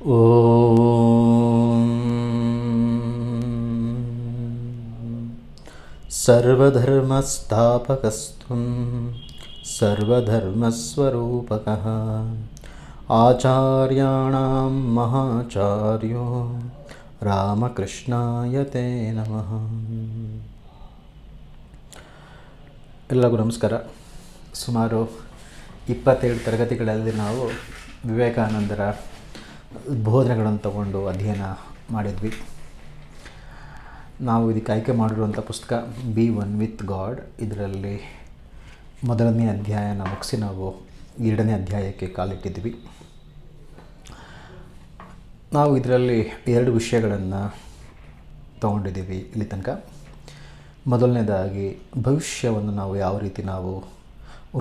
ಓಂ ಸರ್ವಧರ್ಮಸ್ಥಾಪಕಸ್ತ್ವಂ ಸರ್ವಧರ್ಮಸ್ವರೂಪಕಃ ಆಚಾರ್ಯಾಣಾಂ ಮಹಾಚಾರ್ಯೋ ರಾಮಕೃಷ್ಣಾಯ ತೇ ನಮಃ. ಎಲ್ಲರಿಗೂ ನಮಸ್ಕಾರ. ಸುಮಾರು 27 ತರಗತಿಗಳಲ್ಲಿ ನಾವು ವಿವೇಕಾನಂದರ ಬೋಧನೆಗಳನ್ನು ತಗೊಂಡು ಅಧ್ಯಯನ ಮಾಡಿದ್ವಿ. ನಾವು ಇದಕ್ಕೆ ಆಯ್ಕೆ ಮಾಡಿರುವಂಥ ಪುಸ್ತಕ ಬಿ ಒನ್ ವಿತ್ ಗಾಡ್. ಇದರಲ್ಲಿ ಮೊದಲನೇ ಅಧ್ಯಾಯನ ಮುಗಿಸಿ ನಾವು 2ನೇ ಅಧ್ಯಾಯಕ್ಕೆ ಕಾಲಿಟ್ಟಿದ್ವಿ. ನಾವು ಇದರಲ್ಲಿ 2 ವಿಷಯಗಳನ್ನು ತಗೊಂಡಿದ್ದೀವಿ ಇಲ್ಲಿ ತನಕ. ಮೊದಲನೇದಾಗಿ ಭವಿಷ್ಯವನ್ನು ನಾವು ಯಾವ ರೀತಿ ನಾವು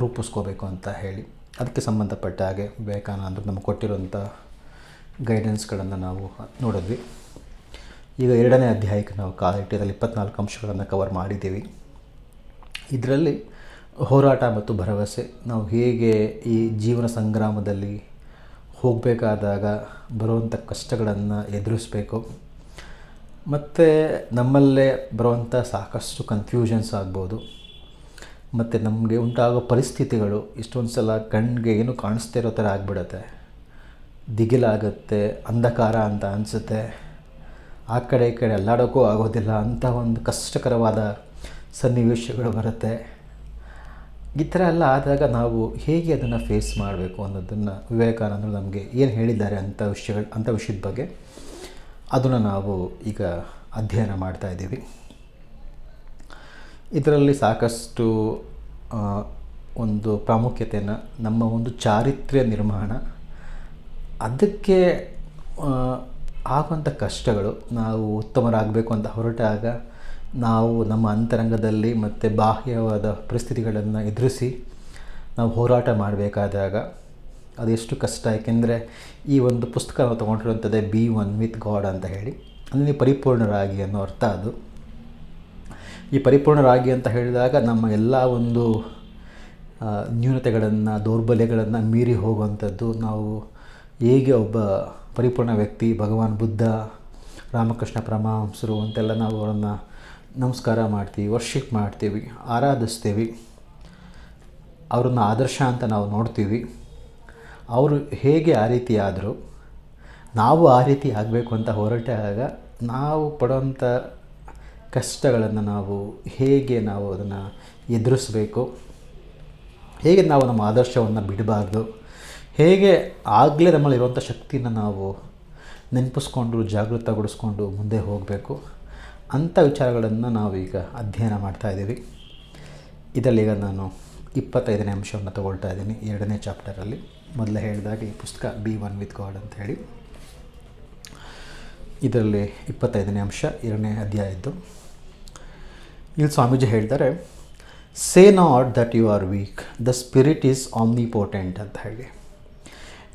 ರೂಪಿಸ್ಕೋಬೇಕು ಅಂತ ಹೇಳಿ, ಅದಕ್ಕೆ ಸಂಬಂಧಪಟ್ಟ ಹಾಗೆ ವಿವೇಕಾನಂದರು ನಮಗೆ ಕೊಟ್ಟಿರುವಂಥ ಗೈಡೆನ್ಸ್ಗಳನ್ನು ನಾವು ನೋಡಿದ್ವಿ. ಈಗ 2ನೇ ಅಧ್ಯಾಯಕ್ಕೆ ನಾವು ಕಾಲಿಟ್ಟು ಇದರಲ್ಲಿ 24 ಅಂಶಗಳನ್ನು ಕವರ್ ಮಾಡಿದ್ದೀವಿ. ಇದರಲ್ಲಿ ಹೋರಾಟ ಮತ್ತು ಭರವಸೆ, ನಾವು ಹೇಗೆ ಈ ಜೀವನ ಸಂಗ್ರಾಮದಲ್ಲಿ ಹೋಗಬೇಕಾದಾಗ ಬರುವಂಥ ಕಷ್ಟಗಳನ್ನು ಎದುರಿಸಬೇಕು, ಮತ್ತು ನಮ್ಮಲ್ಲೇ ಬರುವಂಥ ಸಾಕಷ್ಟು ಕನ್ಫ್ಯೂಷನ್ಸ್ ಆಗ್ಬೋದು, ಮತ್ತು ನಮಗೆ ಉಂಟಾಗೋ ಪರಿಸ್ಥಿತಿಗಳು ಇಷ್ಟೊಂದು ಸಲ ಕಣ್ಣಿಗೆ ಏನು ಕಾಣಿಸ್ತಾ ಇರೋ ಥರ ಆಗಿಬಿಡುತ್ತೆ, ದಿಗಿಲಾಗುತ್ತೆ, ಅಂಧಕಾರ ಅಂತ ಅನಿಸುತ್ತೆ, ಆ ಕಡೆ ಈ ಕಡೆ ಅಲ್ಲಾಡೋಕ್ಕೂ ಆಗೋದಿಲ್ಲ ಅಂತ ಒಂದು ಕಷ್ಟಕರವಾದ ಸನ್ನಿವೇಶಗಳು ಬರುತ್ತೆ. ಈ ಥರ ಎಲ್ಲ ಆದಾಗ ನಾವು ಹೇಗೆ ಅದನ್ನು ಫೇಸ್ ಮಾಡಬೇಕು ಅನ್ನೋದನ್ನು ವಿವೇಕಾನಂದರು ನಮಗೆ ಏನು ಹೇಳಿದ್ದಾರೆ ಅಂಥ ವಿಷಯದ ಬಗ್ಗೆ ಅದನ್ನು ನಾವು ಈಗ ಅಧ್ಯಯನ ಮಾಡ್ತಾಯಿದ್ದೀವಿ. ಇದರಲ್ಲಿ ಸಾಕಷ್ಟು ಒಂದು ಪ್ರಾಮುಖ್ಯತೆಯನ್ನು, ನಮ್ಮ ಒಂದು ಚಾರಿತ್ರ್ಯ ನಿರ್ಮಾಣ, ಅದಕ್ಕೆ ಆಗುವಂಥ ಕಷ್ಟಗಳು, ನಾವು ಉತ್ತಮರಾಗಬೇಕು ಅಂತ ಹೊರಟಾಗ ನಾವು ನಮ್ಮ ಅಂತರಂಗದಲ್ಲಿ ಮತ್ತು ಬಾಹ್ಯವಾದ ಪರಿಸ್ಥಿತಿಗಳನ್ನು ಎದುರಿಸಿ ನಾವು ಹೋರಾಟ ಮಾಡಬೇಕಾದಾಗ ಅದೆಷ್ಟು ಕಷ್ಟ. ಏಕೆಂದರೆ ಈ ಒಂದು ಪುಸ್ತಕ ನಾವು ತೊಗೊಂಡಿರುವಂಥದ್ದೇ ಬಿ ಒನ್ ವಿತ್ ಗಾಡ್ ಅಂತ ಹೇಳಿ, ಅಂದರೆ ಪರಿಪೂರ್ಣರಾಗಿ ಅನ್ನೋ ಅರ್ಥ ಅದು. ಈ ಪರಿಪೂರ್ಣರಾಗಿ ಅಂತ ಹೇಳಿದಾಗ ನಮ್ಮ ಎಲ್ಲ ಒಂದು ನ್ಯೂನತೆಗಳನ್ನು, ದೌರ್ಬಲ್ಯಗಳನ್ನು ಮೀರಿ ಹೋಗುವಂಥದ್ದು. ನಾವು ಹೇಗೆ ಒಬ್ಬ ಪರಿಪೂರ್ಣ ವ್ಯಕ್ತಿ, ಭಗವಾನ್ ಬುದ್ಧ, ರಾಮಕೃಷ್ಣ ಪರಮಹಂಸರು ಅಂತೆಲ್ಲ ನಾವು ಅವರನ್ನು ನಮಸ್ಕಾರ ಮಾಡ್ತೀವಿ, ವರ್ಷಿಪ್ ಮಾಡ್ತೀವಿ, ಆರಾಧಿಸ್ತೀವಿ, ಅವ್ರನ್ನ ಆದರ್ಶ ಅಂತ ನಾವು ನೋಡ್ತೀವಿ. ಅವರು ಹೇಗೆ ಆ ರೀತಿ ಆದರೂ ನಾವು ಆ ರೀತಿ ಆಗಬೇಕು ಅಂತ ಹೊರಟಾಗ ನಾವು ಪಡೋವಂಥ ಕಷ್ಟಗಳನ್ನು ನಾವು ಹೇಗೆ ನಾವು ಅದನ್ನು ಎದುರಿಸಬೇಕು, ಹೇಗೆ ನಾವು ನಮ್ಮ ಆದರ್ಶವನ್ನು ಬಿಡಬಾರ್ದು, ಹೇಗೆ ಆಗಲೇ ನಮ್ಮಲ್ಲಿರುವಂಥ ಶಕ್ತಿನ ನಾವು ನೆನಪಿಸ್ಕೊಂಡು ಜಾಗೃತಗೊಳಿಸ್ಕೊಂಡು ಮುಂದೆ ಹೋಗಬೇಕು ಅಂಥ ವಿಚಾರಗಳನ್ನು ನಾವೀಗ ಅಧ್ಯಯನ ಮಾಡ್ತಾಯಿದ್ದೀವಿ. ಇದರಲ್ಲೀಗ ನಾನು 25ನೇ ಅಂಶವನ್ನು ತಗೊಳ್ತಾ ಇದ್ದೀನಿ 2ನೇ ಚಾಪ್ಟರಲ್ಲಿ. ಮೊದಲೇ ಹೇಳಿದಾಗ ಈ ಪುಸ್ತಕ ಬಿ ಒನ್ ವಿತ್ ಗಾಡ್ ಅಂತ ಹೇಳಿ, ಇದರಲ್ಲಿ 25ನೇ ಅಂಶ 2ನೇ ಅಧ್ಯಾಯದ್ದು. ಇಲ್ಲಿ ಸ್ವಾಮೀಜಿ ಹೇಳ್ತಾರೆ, say not that you are weak, the spirit is omnipotent ಅಂತ ಹೇಳಿ.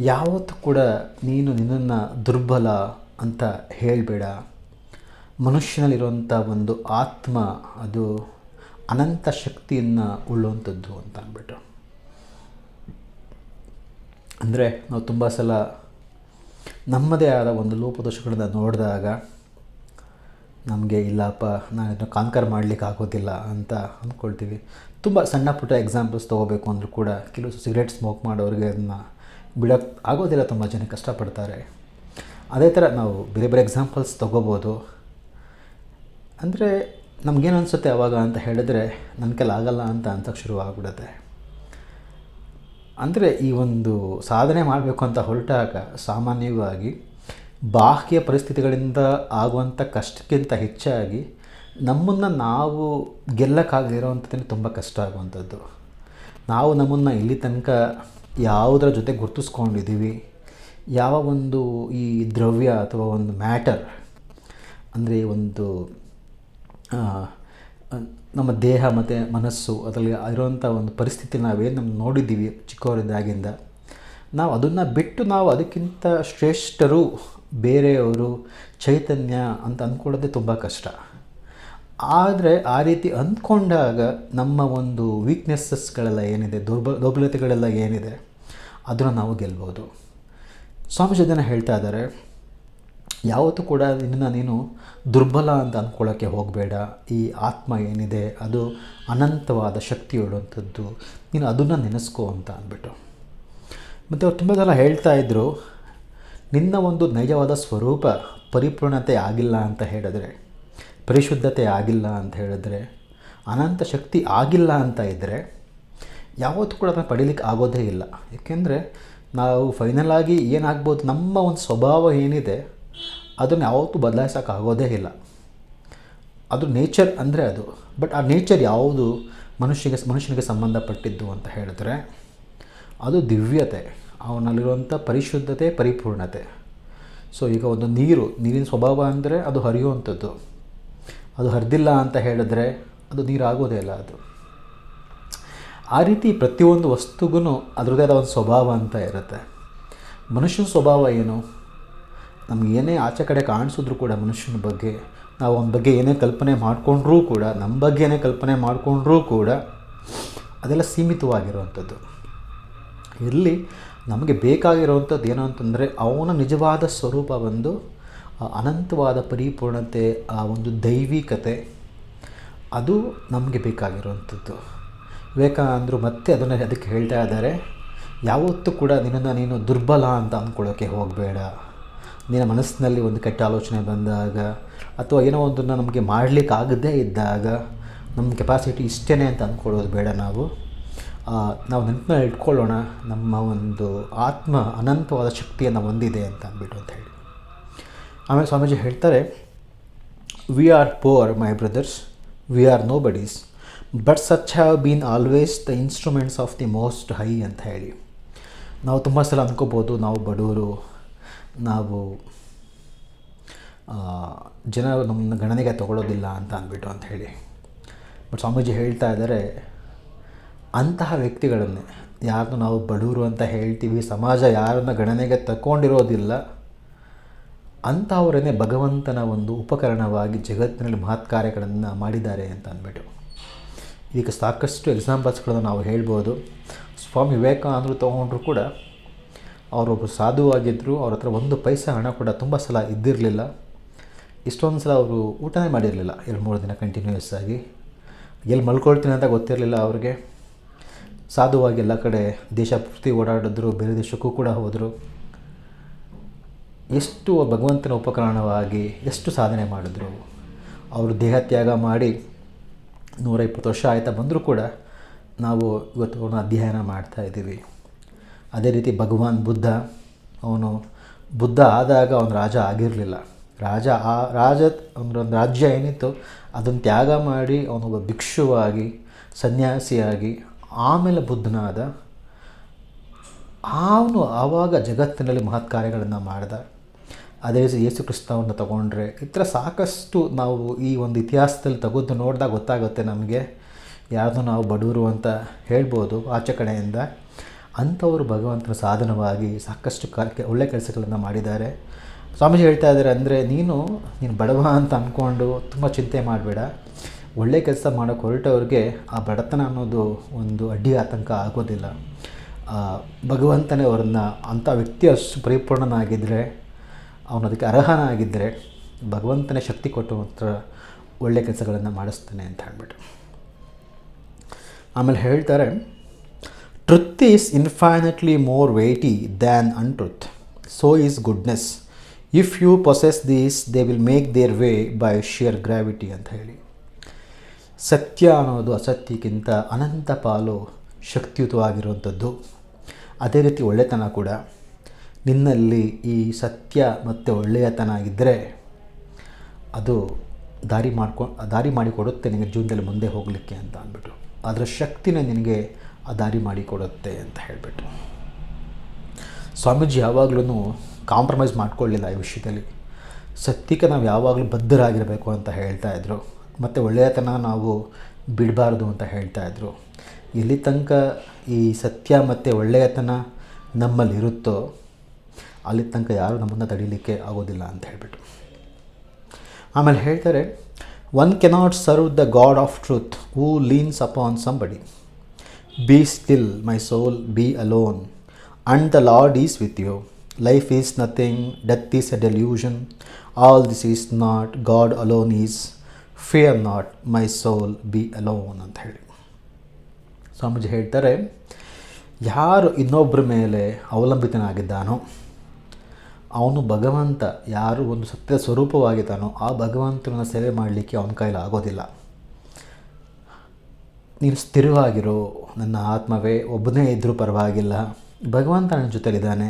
ಯಾವತ್ತೂ ಕೂಡ ನೀನು ನಿನ್ನನ್ನು ದುರ್ಬಲ ಅಂತ ಹೇಳಬೇಡ. ಮನುಷ್ಯನಲ್ಲಿರುವಂಥ ಒಂದು ಆತ್ಮ ಅದು ಅನಂತ ಶಕ್ತಿಯನ್ನು ಉಳ್ಳುವಂಥದ್ದು ಅಂತ ಅಂದ್ಬಿಟ್ಟು. ಅಂದರೆ ನಾವು ತುಂಬ ಸಲ ನಮ್ಮದೇ ಆದ ಒಂದು ಲೋಪದೋಷಗಳನ್ನು ನೋಡಿದಾಗ ನಮಗೆ ಇಲ್ಲಪ್ಪ, ನಾನು ಇದನ್ನು ಕಾನ್ಕರ್ ಮಾಡಲಿಕ್ಕೆ ಆಗೋದಿಲ್ಲ ಅಂತ ಅಂದ್ಕೊಳ್ತೀವಿ. ತುಂಬ ಸಣ್ಣ ಪುಟ್ಟ ಎಕ್ಸಾಂಪಲ್ಸ್ ತೊಗೋಬೇಕು ಅಂದರೂ ಕೂಡ ಕೆಲವು ಸಿಗರೇಟ್ ಸ್ಮೋಕ್ ಮಾಡೋರಿಗೆ ಅದನ್ನು ಬಿಡೋಕ್ಕೆ ಆಗೋದಿಲ್ಲ, ತುಂಬ ಜನ ಕಷ್ಟಪಡ್ತಾರೆ. ಅದೇ ಥರ ನಾವು ಬೇರೆ ಬೇರೆ ಎಕ್ಸಾಂಪಲ್ಸ್ ತೊಗೋಬೋದು. ಅಂದರೆ ನಮಗೇನು ಅನಿಸುತ್ತೆ ಆವಾಗ ಅಂತ ಹೇಳಿದ್ರೆ ನನ್ನ ಕೈಲಿ ಆಗಲ್ಲ ಅಂತ ಅನ್ಸೋಕ್ಕೆ ಶುರು ಆಗಿಬಿಡುತ್ತೆ. ಅಂದರೆ ಈ ಒಂದು ಸಾಧನೆ ಮಾಡಬೇಕು ಅಂತ ಹೊರಟಾಗ ಸಾಮಾನ್ಯವಾಗಿ ಬಾಹ್ಯ ಪರಿಸ್ಥಿತಿಗಳಿಂದ ಆಗುವಂಥ ಕಷ್ಟಕ್ಕಿಂತ ಹೆಚ್ಚಾಗಿ ನಮ್ಮನ್ನು ನಾವು ಗೆಲ್ಲಕ್ಕಾಗದಿರೋವಂಥದ್ದೇ ತುಂಬ ಕಷ್ಟ ಆಗುವಂಥದ್ದು. ನಾವು ನಮ್ಮನ್ನು ಇಲ್ಲಿ ತನಕ ಯಾವುದರ ಜೊತೆ ಗುರುತಿಸ್ಕೊಂಡಿದ್ದೀವಿ, ಯಾವ ಒಂದು ಈ ದ್ರವ್ಯ ಅಥವಾ ಒಂದು ಮ್ಯಾಟರ್, ಅಂದರೆ ಒಂದು ನಮ್ಮ ದೇಹ ಮತ್ತು ಮನಸ್ಸು, ಅದರಲ್ಲಿ ಇರುವಂಥ ಒಂದು ಪರಿಸ್ಥಿತಿ ನಾವೇನು ನಮ್ಮ ನೋಡಿದ್ದೀವಿ ಚಿಕ್ಕವರಿದ್ದಾಗಿಂದ, ನಾವು ಅದನ್ನು ಬಿಟ್ಟು ನಾವು ಅದಕ್ಕಿಂತ ಶ್ರೇಷ್ಠರು, ಬೇರೆಯವರು, ಚೈತನ್ಯ ಅಂತ ಅಂದ್ಕೊಳ್ಳೋದೇ ತುಂಬ ಕಷ್ಟ. ಆದರೆ ಆ ರೀತಿ ಅಂದ್ಕೊಂಡಾಗ ನಮ್ಮ ಒಂದು ವೀಕ್ನೆಸ್ಸಸ್ಗಳೆಲ್ಲ ಏನಿದೆ, ದೌರ್ಬಲ್ಯತೆಗಳೆಲ್ಲ ಏನಿದೆ, ಅದನ್ನು ನಾವು ಗೆಲ್ಬೋದು. ಸ್ವಾಮೀಜಿ ಅದನ್ನು ಹೇಳ್ತಾ ಇದ್ದಾರೆ, ಯಾವತ್ತೂ ಕೂಡ ನಿನ್ನನ್ನು ನೀನು ದುರ್ಬಲ ಅಂತ ಅಂದ್ಕೊಳ್ಳೋಕ್ಕೆ ಹೋಗಬೇಡ. ಈ ಆತ್ಮ ಏನಿದೆ ಅದು ಅನಂತವಾದ ಶಕ್ತಿ ಇಡುವಂಥದ್ದು, ನೀನು ಅದನ್ನು ನೆನೆಸ್ಕೋ ಅಂತ ಅಂದ್ಬಿಟ್ಟು. ಮತ್ತು ಅವ್ರು ತುಂಬ ಸಲ ಹೇಳ್ತಾ ಇದ್ದರು, ನಿನ್ನ ಒಂದು ನೈಜವಾದ ಸ್ವರೂಪ ಪರಿಪೂರ್ಣತೆ ಆಗಿಲ್ಲ ಅಂತ ಹೇಳಿದ್ರೆ, ಪರಿಶುದ್ಧತೆ ಆಗಿಲ್ಲ ಅಂತ ಹೇಳಿದ್ರೆ, ಅನಂತ ಶಕ್ತಿ ಆಗಿಲ್ಲ ಅಂತ ಇದ್ದರೆ ಯಾವತ್ತೂ ಕೂಡ ಅದನ್ನು ಪಡೀಲಿಕ್ಕೆ ಆಗೋದೇ ಇಲ್ಲ. ಏಕೆಂದರೆ ನಾವು ಫೈನಲ್ ಆಗಿ ಏನಾಗ್ಬೋದು, ನಮ್ಮ ಒಂದು ಸ್ವಭಾವ ಏನಿದೆ ಅದನ್ನು ಯಾವತ್ತೂ ಬದಲಾಯಿಸೋಕ್ಕಾಗೋದೇ ಇಲ್ಲ. ಅದು ನೇಚರ್ ಅಂದರೆ ಅದು. ಬಟ್ ಆ ನೇಚರ್ ಯಾವುದು ಮನುಷ್ಯನಿಗೆ ಸಂಬಂಧಪಟ್ಟಿದ್ದು ಅಂತ ಹೇಳಿದ್ರೆ ಅದು ದಿವ್ಯತೆ, ಅವನಲ್ಲಿರುವಂಥ ಪರಿಶುದ್ಧತೆ, ಪರಿಪೂರ್ಣತೆ. ಸೊ ಈಗ ಒಂದು ನೀರಿನ ಸ್ವಭಾವ ಅಂದರೆ ಅದು ಹರಿಯುವಂಥದ್ದು. ಅದು ಹರಿದಿಲ್ಲ ಅಂತ ಹೇಳಿದ್ರೆ ಅದು ನೀರಾಗೋದೇ ಇಲ್ಲ. ಅದು ಆ ರೀತಿ ಪ್ರತಿಯೊಂದು ವಸ್ತುಗೂ ಅದರದ್ದೇ ಆದ ಒಂದು ಸ್ವಭಾವ ಅಂತ ಇರುತ್ತೆ. ಮನುಷ್ಯನ ಸ್ವಭಾವ ಏನು, ನಮ್ಗೆ ಏನೇ ಆಚೆ ಕಡೆ ಕಾಣಿಸಿದ್ರು ಕೂಡ ಮನುಷ್ಯನ ಬಗ್ಗೆ ನಾವು ಅವನ ಬಗ್ಗೆ ಏನೇ ಕಲ್ಪನೆ ಮಾಡಿಕೊಂಡ್ರೂ ಕೂಡ, ನಮ್ಮ ಬಗ್ಗೆ ಏನೇ ಕಲ್ಪನೆ ಮಾಡಿಕೊಂಡ್ರೂ ಕೂಡ ಅದೆಲ್ಲ ಸೀಮಿತವಾಗಿರುವಂಥದ್ದು. ಇಲ್ಲಿ ನಮಗೆ ಬೇಕಾಗಿರುವಂಥದ್ದು ಏನು ಅಂತಂದರೆ ಅವನ ನಿಜವಾದ ಸ್ವರೂಪ ಬಂದು ಅನಂತವಾದ ಪರಿಪೂರ್ಣತೆ, ಆ ಒಂದು ದೈವಿಕತೆ, ಅದು ನಮಗೆ ಬೇಕಾಗಿರುವಂಥದ್ದು. ವಿವೇಕಾನಂದರು ಮತ್ತೆ ಅದಕ್ಕೆ ಹೇಳ್ತಾ ಇದ್ದಾರೆ, ಯಾವತ್ತೂ ಕೂಡ ನಿನ್ನನ್ನು ನೀನು ದುರ್ಬಲ ಅಂತ ಅಂದ್ಕೊಳ್ಳೋಕ್ಕೆ ಹೋಗಬೇಡ. ನಿನ್ನ ಮನಸ್ಸಿನಲ್ಲಿ ಒಂದು ಕೆಟ್ಟ ಆಲೋಚನೆ ಬಂದಾಗ ಅಥವಾ ಏನೋ ಒಂದನ್ನು ನಮಗೆ ಮಾಡಲಿಕ್ಕಾಗದೇ ಇದ್ದಾಗ ನಮ್ಮ ಕೆಪಾಸಿಟಿ ಇಷ್ಟೇ ಅಂತ ಅಂದ್ಕೊಳ್ಳೋದು ಬೇಡ. ನಾವು ನೆನಪನ್ನ ಇಟ್ಕೊಳ್ಳೋಣ, ನಮ್ಮ ಒಂದು ಆತ್ಮ ಅನಂತವಾದ ಶಕ್ತಿಯನ್ನು ಹೊಂದಿದೆ ಅಂತ ಅಂದ್ಬಿಟ್ಟು ಅಂತ ಹೇಳಿ. ಆಮೇಲೆ ಸ್ವಾಮೀಜಿ ಹೇಳ್ತಾರೆ, we are poor my brothers, we are nobodies, but such have been always the instruments of the most high ಅಂತ ಹೇಳಿ. ನಾವು ತುಂಬ ಸಲ ಅಂದ್ಕೋಬೋದು ನಾವು ಬಡವರು, ನಾವು ಜನ ನಮ್ಮನ್ನ ಗಣನೆಗೆ ತಗೊಳ್ಳೋದಿಲ್ಲ ಅಂತ ಅಂದ್ಬಿಟ್ಟು ಅಂತ ಹೇಳಿ. ಬಟ್ ಸ್ವಾಮೀಜಿ ಹೇಳ್ತಾ ಇದ್ದಾರೆ, ಅಂತಹ ವ್ಯಕ್ತಿಗಳನ್ನೇ, ಯಾರನ್ನು ನಾವು ಬಡವರು ಅಂತ ಹೇಳ್ತೀವಿ, ಸಮಾಜ ಯಾರನ್ನು ಗಣನೆಗೆ ತಗೊಂಡಿರೋದಿಲ್ಲ, ಅಂಥವರನ್ನೇ ಭಗವಂತನ ಒಂದು ಉಪಕರಣವಾಗಿ ಜಗತ್ತಿನಲ್ಲಿ ಮಹತ್ ಕಾರ್ಯಗಳನ್ನು ಮಾಡಿದ್ದಾರೆ ಅಂತ ಅಂದ್ಬಿಟ್ಟು. ಈಗ ಸಾಕಷ್ಟು ಎಕ್ಸಾಂಪಲ್ಸ್ಗಳನ್ನು ನಾವು ಹೇಳ್ಬೋದು. ಸ್ವಾಮಿ ವಿವೇಕಾನಂದರು ತೊಗೊಂಡ್ರು ಕೂಡ ಅವರೊಬ್ಬರು ಸಾಧುವಾಗಿದ್ದರು. ಅವ್ರ ಹತ್ರ ಒಂದು ಪೈಸೆ ಹಣ ಕೂಡ ತುಂಬ ಸಲ ಇದ್ದಿರಲಿಲ್ಲ. ಇಷ್ಟೊಂದು ಸಲ ಅವರು ಊಟನೇ ಮಾಡಿರಲಿಲ್ಲ 2-3 ದಿನ ಕಂಟಿನ್ಯೂಯಸ್ ಆಗಿ. ಎಲ್ಲಿ ಮಲ್ಕೊಳ್ತೀನಿ ಅಂತ ಗೊತ್ತಿರಲಿಲ್ಲ ಅವ್ರಿಗೆ. ಸಾಧುವಾಗಿ ಎಲ್ಲ ಕಡೆ ದೇಶ ಪೂರ್ತಿ ಓಡಾಡಿದ್ರು, ಬೇರೆ ದೇಶಕ್ಕೂ ಕೂಡ ಹೋದರು. ಎಷ್ಟು ಭಗವಂತನ ಉಪಕರಣವಾಗಿ ಎಷ್ಟು ಸಾಧನೆ ಮಾಡಿದ್ರು. ಅವರು ದೇಹತ್ಯಾಗ ಮಾಡಿ 120 ವರ್ಷ ಆಯ್ತಾ ಬಂದರೂ ಕೂಡ ನಾವು ಇವತ್ತು ಅವನ ಅಧ್ಯಯನ ಮಾಡ್ತಾಯಿದ್ದೀವಿ. ಅದೇ ರೀತಿ ಭಗವಾನ್ ಬುದ್ಧ, ಅವನು ಬುದ್ಧ ಆದಾಗ ಅವನು ರಾಜ ಆಗಿರಲಿಲ್ಲ. ಒಂದು ರಾಜ್ಯ ಏನಿತ್ತು ಅದನ್ನು ತ್ಯಾಗ ಮಾಡಿ ಅವನೊಬ್ಬ ಭಿಕ್ಷುವಾಗಿ, ಸನ್ಯಾಸಿಯಾಗಿ ಆಮೇಲೆ ಬುದ್ಧನಾದ. ಅವನು ಆವಾಗ ಜಗತ್ತಿನಲ್ಲಿ ಮಹತ್ ಕಾರ್ಯಗಳನ್ನು ಮಾಡಿದ. ಅದೇ ರೀತಿ ಯೇಸು ಕ್ರಿಸ್ತವನ್ನು ತಗೊಂಡ್ರೆ ಈ ಥರ ಸಾಕಷ್ಟು ನಾವು ಈ ಒಂದು ಇತಿಹಾಸದಲ್ಲಿ ತೆಗೆದು ನೋಡಿದಾಗ ಗೊತ್ತಾಗುತ್ತೆ ನಮಗೆ. ಯಾರನ್ನೂ ನಾವು ಬಡವರು ಅಂತ ಹೇಳ್ಬೋದು ಆಚೆ ಕಡೆಯಿಂದ. ಅಂಥವರು ಭಗವಂತನ ಸಾಧನವಾಗಿ ಸಾಕಷ್ಟು ಒಳ್ಳೆಯ ಕೆಲಸಗಳನ್ನು ಮಾಡಿದ್ದಾರೆ. ಸ್ವಾಮೀಜಿ ಹೇಳ್ತಾ ಇದ್ದಾರೆ, ಅಂದರೆ ನೀನು ಬಡವ ಅಂತ ಅಂದ್ಕೊಂಡು ತುಂಬ ಚಿಂತೆ ಮಾಡಬೇಡ. ಒಳ್ಳೆಯ ಕೆಲಸ ಮಾಡೋಕ್ಕೆ ಹೊರಟವ್ರಿಗೆ ಆ ಬಡತನ ಅನ್ನೋದು ಒಂದು ಅಡ್ಡಿ ಆತಂಕ ಆಗೋದಿಲ್ಲ. ಭಗವಂತನೇ ಅವ್ರನ್ನ ಅಂಥ ವ್ಯಕ್ತಿ ಅಷ್ಟು ಪರಿಪೂರ್ಣನಾಗಿದ್ದರೆ, ಅವನು ಅದಕ್ಕೆ ಅರ್ಹನಾಗಿದ್ದರೆ ಭಗವಂತನೇ ಶಕ್ತಿ ಕೊಟ್ಟು ಮಾತ್ರ ಒಳ್ಳೆಯ ಕೆಲಸಗಳನ್ನು ಮಾಡಿಸ್ತಾನೆ ಅಂತ ಹೇಳ್ಬಿಟ್ಟು. ಆಮೇಲೆ ಹೇಳ್ತಾರೆ, truth is infinitely more weighty than untruth, so is goodness. If you possess these they will make their way by sheer gravity ಅಂತ ಹೇಳಿ. ಸತ್ಯ ಅನ್ನೋದು ಅಸತ್ಯಕ್ಕಿಂತ ಅನಂತ ಪಾಲು ಶಕ್ತಿಯುತವಾಗಿರುವಂಥದ್ದು. ಅದೇ ರೀತಿ ಒಳ್ಳೆತನ ಕೂಡ. ನಿನ್ನಲ್ಲಿ ಈ ಸತ್ಯ ಮತ್ತು ಒಳ್ಳೆಯತನ ಇದ್ದರೆ ಅದು ದಾರಿ ಮಾಡಿಕೊಡುತ್ತೆ ನಿನಗೆ ಜೀವನದಲ್ಲಿ ಮುಂದೆ ಹೋಗಲಿಕ್ಕೆ ಅಂತ ಅಂದ್ಬಿಟ್ಟು. ಅದರ ಶಕ್ತಿನೇ ನಿನಗೆ ಆ ದಾರಿ ಮಾಡಿಕೊಡುತ್ತೆ ಅಂತ ಹೇಳಿಬಿಟ್ಟು. ಸ್ವಾಮೀಜಿ ಯಾವಾಗಲೂ ಕಾಂಪ್ರಮೈಸ್ ಮಾಡ್ಕೊಳ್ಳಿಲ್ಲ ಈ ವಿಷಯದಲ್ಲಿ. ಸತ್ಯಕ್ಕೆ ನಾವು ಯಾವಾಗಲೂ ಬದ್ಧರಾಗಿರಬೇಕು ಅಂತ ಹೇಳ್ತಾಯಿದ್ರು. ಮತ್ತು ಒಳ್ಳೆಯತನ ನಾವು ಬಿಡಬಾರ್ದು ಅಂತ ಹೇಳ್ತಾಯಿದ್ರು. ಎಲ್ಲಿ ತನಕ ಈ ಸತ್ಯ ಮತ್ತು ಒಳ್ಳೆಯತನ ನಮ್ಮಲ್ಲಿರುತ್ತೋ ಅಲ್ಲಿ ತನಕ ಯಾರೂ ನಮ್ಮನ್ನು ತಡೀಲಿಕ್ಕೆ ಆಗೋದಿಲ್ಲ ಅಂತ ಹೇಳಿಬಿಟ್ಟು. ಆಮೇಲೆ ಹೇಳ್ತಾರೆ, one cannot serve the God of truth who leans upon somebody. Be still my soul, be alone, and the Lord is with you. Life is nothing, death is a delusion, all this is not, God alone is, fear not, my soul be alone ಅಂತ ಹೇಳಿ. ಸ್ವಾಮೀಜಿ ಹೇಳ್ತಾರೆ, ಯಾರು ಇನ್ನೊಬ್ಬರ ಮೇಲೆ ಅವಲಂಬಿತನಾಗಿದ್ದಾನೋ ಅವನು ಭಗವಂತ, ಯಾರು ಒಂದು ಸತ್ಯ ಸ್ವರೂಪವಾಗಿದ್ದಾನೋ ಆ ಭಗವಂತನ ಸೇವೆ ಮಾಡಲಿಕ್ಕೆ ಅವನ ಕೈಲಿ ಆಗೋದಿಲ್ಲ. ನೀನು ಸ್ಥಿರವಾಗಿರೋ ನನ್ನ ಆತ್ಮವೇ, ಒಬ್ಬನೇ ಇದ್ದರೂ ಪರವಾಗಿಲ್ಲ, ಭಗವಂತ ನನ್ನ ಜೊತೆಲಿದ್ದಾನೆ.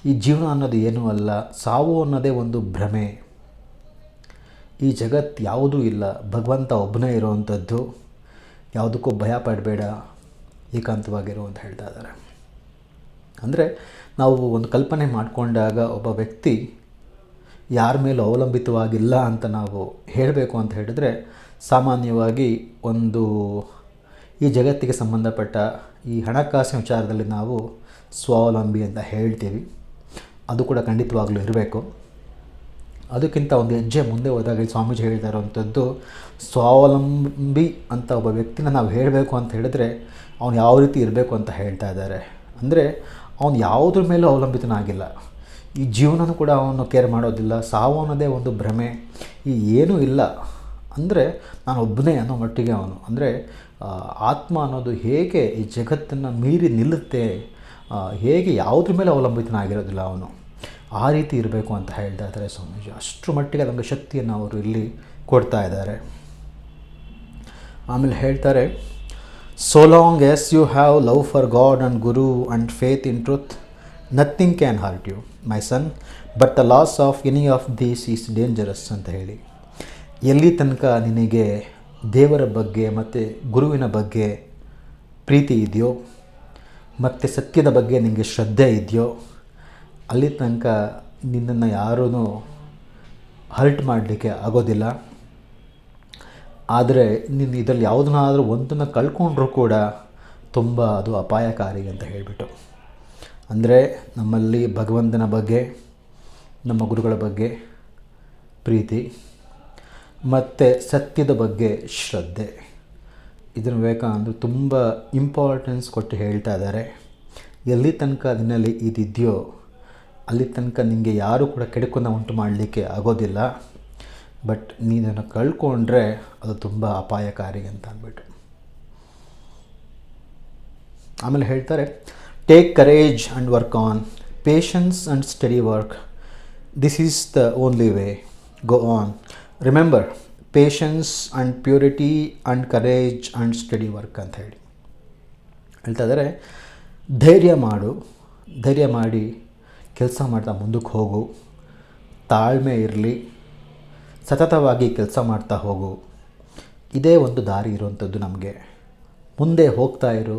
ಈ ಜೀವನ ಅನ್ನೋದು ಏನೂ ಅಲ್ಲ, ಸಾವು ಅನ್ನೋದೇ ಒಂದು ಭ್ರಮೆ, ಈ ಜಗತ್ತು ಯಾವುದೂ ಇಲ್ಲ, ಭಗವಂತ ಒಬ್ಬನೇ ಇರೋವಂಥದ್ದು, ಯಾವುದಕ್ಕೂ ಭಯ ಪಡಬೇಡ, ಏಕಾಂತವಾಗಿರು ಅಂತ ಹೇಳ್ತಾ ಇದ್ದಾರೆ. ಅಂದರೆ ನಾವು ಒಂದು ಕಲ್ಪನೆ ಮಾಡಿಕೊಂಡಾಗ ಒಬ್ಬ ವ್ಯಕ್ತಿ ಯಾರ ಮೇಲೂ ಅವಲಂಬಿತವಾಗಿಲ್ಲ ಅಂತ ನಾವು ಹೇಳಬೇಕು ಅಂತ ಹೇಳಿದ್ರೆ, ಸಾಮಾನ್ಯವಾಗಿ ಒಂದು ಈ ಜಗತ್ತಿಗೆ ಸಂಬಂಧಪಟ್ಟ ಈ ಹಣಕಾಸಿನ ವಿಚಾರದಲ್ಲಿ ನಾವು ಸ್ವಾವಲಂಬಿ ಅಂತ ಹೇಳ್ತೀವಿ. ಅದು ಕೂಡ ಖಂಡಿತವಾಗ್ಲೂ ಇರಬೇಕು. ಅದಕ್ಕಿಂತ ಒಂದು ಹೆಜ್ಜೆ ಮುಂದೆ ಹೋದಾಗ ಸ್ವಾಮೀಜಿ ಹೇಳ್ತಾ ಇರೋವಂಥದ್ದು, ಸ್ವಾವಲಂಬಿ ಅಂತ ಒಬ್ಬ ವ್ಯಕ್ತಿನ ನಾವು ಹೇಳಬೇಕು ಅಂತ ಹೇಳಿದ್ರೆ ಅವನು ಯಾವ ರೀತಿ ಇರಬೇಕು ಅಂತ ಹೇಳ್ತಾ ಇದ್ದಾರೆ. ಅಂದರೆ ಅವನು ಯಾವುದ್ರ ಮೇಲೂ ಅವಲಂಬಿತನಾಗಿಲ್ಲ, ಈ ಜೀವನನೂ ಕೂಡ ಅವನು ಕೇರ್ ಮಾಡೋದಿಲ್ಲ, ಸಾವು ಅನ್ನೋದೇ ಒಂದು ಭ್ರಮೆ, ಈ ಏನೂ ಇಲ್ಲ. ಅಂದರೆ ನಾನು ಒಬ್ಬನೇ ಅನ್ನೋ ಮಟ್ಟಿಗೆ ಅವನು, ಅಂದರೆ ಆತ್ಮ ಅನ್ನೋದು ಹೇಗೆ ಈ ಜಗತ್ತನ್ನು ಮೀರಿ ನಿಲ್ಲುತ್ತೆ, ಹೇಗೆ ಯಾವುದ್ರ ಮೇಲೆ ಅವಲಂಬಿತನಾಗಿರೋದಿಲ್ಲ ಅವನು, ಆ ರೀತಿ ಇರಬೇಕು ಅಂತ ಹೇಳ್ತಾ ಇದ್ದಾರೆ ಸ್ವಾಮೀಜಿ. ಅಷ್ಟರ ಮಟ್ಟಿಗೆ ನಮಗೆ ಶಕ್ತಿಯನ್ನು ಅವರು ಇಲ್ಲಿ ಕೊಡ್ತಾ ಇದ್ದಾರೆ. ಆಮೇಲೆ ಹೇಳ್ತಾರೆ, so long as you have love for God and Guru and faith in truth, nothing can hurt you, my son, but the loss of any of these is dangerous ಅಂತ ಹೇಳಿ. ಎಲ್ಲಿ ತನಕ ನಿನಗೆ ದೇವರ ಬಗ್ಗೆ ಮತ್ತು ಗುರುವಿನ ಬಗ್ಗೆ ಪ್ರೀತಿ ಇದೆಯೋ ಮತ್ತು ಸತ್ಯದ ಬಗ್ಗೆ ನಿನಗೆ ಶ್ರದ್ಧೆ ಇದೆಯೋ, ಅಲ್ಲಿ ತನಕ ನಿನ್ನನ್ನು ಯಾರೂ ಹರ್ಟ್ ಮಾಡಲಿಕ್ಕೆ ಆಗೋದಿಲ್ಲ. ಆದರೆ ನೀನು ಇದರಲ್ಲಿ ಯಾವುದನ್ನಾದರೂ ಒಂದನ್ನು ಕಳ್ಕೊಂಡ್ರೂ ಕೂಡ ತುಂಬ ಅದು ಅಪಾಯಕಾರಿ ಅಂತ ಹೇಳಿಬಿಟ್ಟು, ಅಂದರೆ ನಮ್ಮಲ್ಲಿ ಭಗವಂತನ ಬಗ್ಗೆ, ನಮ್ಮ ಗುರುಗಳ ಬಗ್ಗೆ ಪ್ರೀತಿ ಮತ್ತು ಸತ್ಯದ ಬಗ್ಗೆ ಶ್ರದ್ಧೆ, ಇದನ್ನು ವಿವೇಕಾನಂದರು ತುಂಬ ಇಂಪಾರ್ಟೆನ್ಸ್ ಕೊಟ್ಟು ಹೇಳ್ತಾ ಇದ್ದಾರೆ. ಎಲ್ಲಿ ತನಕ ನಿನ್ನಲ್ಲಿ ಇದಿದೆಯೋ ಅಲ್ಲಿ ತನಕ ನಿಮಗೆ ಯಾರೂ ಕೂಡ ಕೆಡುಕನ್ನು ಉಂಟು ಮಾಡಲಿಕ್ಕೆ ಆಗೋದಿಲ್ಲ. ಬಟ್ ನೀನನ್ನು ಕಳ್ಕೊಂಡ್ರೆ ಅದು ತುಂಬ ಅಪಾಯಕಾರಿ ಅಂತ ಅಂದ್ಬಿಟ್ಟು. ಆಮೇಲೆ ಹೇಳ್ತಾರೆ, take courage and work on, patience and study work, this is the only way, go on, remember patience and purity and courage and study work ಅಂತ ಹೇಳಿ ಹೇಳ್ತಾ ಇದ್ದಾರೆ. ಧೈರ್ಯ ಮಾಡಿ ಕೆಲಸ ಮಾಡ್ತಾ ಮುಂದಕ್ಕೆ ಹೋಗು, ತಾಳ್ಮೆ ಇರಲಿ, ಸತತವಾಗಿ ಕೆಲಸ ಮಾಡ್ತಾ ಹೋಗು, ಇದೇ ಒಂದು ದಾರಿ ಇರುವಂಥದ್ದು ನಮಗೆ. ಮುಂದೆ ಹೋಗ್ತಾ ಇರು,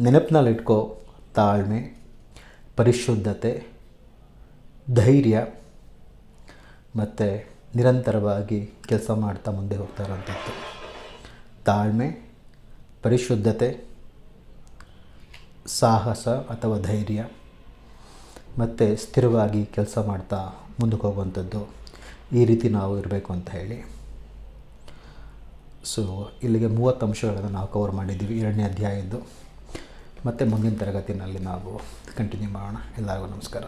ನೆನಪಿನಲ್ಲಿಟ್ಕೋ, ತಾಳ್ಮೆ, ಪರಿಶುದ್ಧತೆ, ಧೈರ್ಯ ಮತ್ತು ನಿರಂತರವಾಗಿ ಕೆಲಸ ಮಾಡ್ತಾ ಮುಂದೆ ಹೋಗ್ತಾ ಇರೋಂಥದ್ದು. ತಾಳ್ಮೆ, ಪರಿಶುದ್ಧತೆ, ಸಾಹಸ ಅಥವಾ ಧೈರ್ಯ ಮತ್ತು ಸ್ಥಿರವಾಗಿ ಕೆಲಸ ಮಾಡ್ತಾ ಮುಂದಕ್ಕೆ ಹೋಗುವಂಥದ್ದು, ಈ ರೀತಿ ನಾವು ಇರಬೇಕು ಅಂತ ಹೇಳಿ. ಸೊ ಇಲ್ಲಿಗೆ 30 ಅಂಶಗಳನ್ನು ನಾವು ಕವರ್ ಮಾಡಿದ್ದೀವಿ 2ನೇ ಅಧ್ಯಾಯದ್ದು. ಮತ್ತು ಮುಂದಿನ ತರಗತಿಯಲ್ಲಿ ನಾವು ಕಂಟಿನ್ಯೂ ಮಾಡೋಣ. ಎಲ್ಲರಿಗೂ ನಮಸ್ಕಾರ.